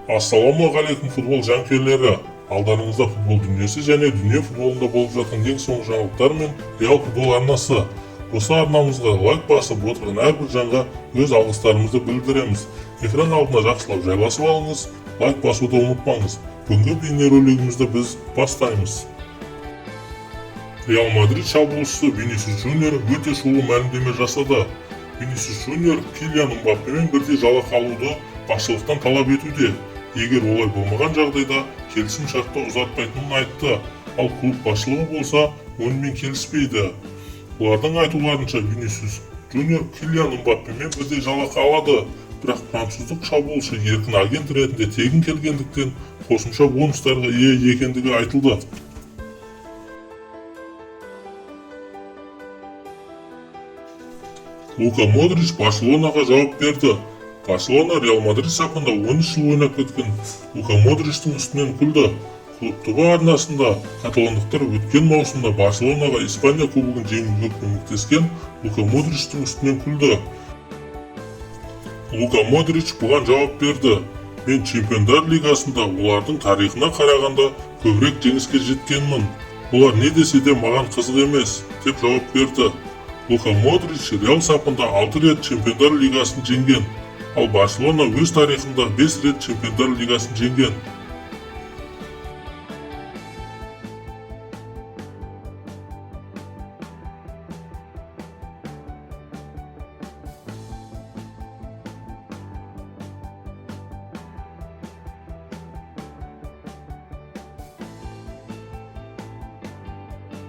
Ассалаумағалейкум футбол жанкүйерлері. Алдарыңызда футбол дүниесі және дүние футболында болып жатқан ең соңғы жаңалықтар мен Реал футбол арнасы. Осы арнамызға лайк басып отырған әрбір жанға өз алғыстарымызды білдіреміз. Экран алдына жақсылап жайғасып алыңыз, лайк басуды ұмытпаңыз. Бүгінгі бейнеролигімізді біз бастаймыз. Реал Мадрид шабуылшысы Винисиус Жуниор өте шулы мәлімдеме жасады. Винисиус Жуниор Килиан Мбаппемен бірдей жалақы алуды басшылықтан талап етуде. Егер олай болмаған жағдайда келісім шартты ұзартпайтынын айтты. Ал клуб басшылығы болса онымен келіспейді. Олардың айтуларынша Винисиус Жуниор Килиан Мбаппемен бірдей жалақы алады. Бірақ француздық шабуылшы еркін агент ретінде тегін келгендіктен қосымша бонустарға ие екендігі айтылды. Лука Модрич Барселонаға жауап берді. Барселона Реал Мадрид сапында 13 жыл ойнап кеткен Лука Модричтің үстінен күлді. Клубтығы арнасында каталондықтар өткен маусымда Барселонаға Испания кубогын жеңуге көмектескен Лука Модричтің үстінен күлді. Лука Модрич бұған жауап берді. Мен Чемпиондар лигасында олардың тарихына қарағанда көбірек жеңіске жеткенмін. Олар не десе де маған қызық емес, деп жауап берді. Лука Модрич Реал сапында 6 рет Чемпиондар лигасын жеңген, ал Барселона өз тарихында 5 рет Чемпиондар лигасын жеңген.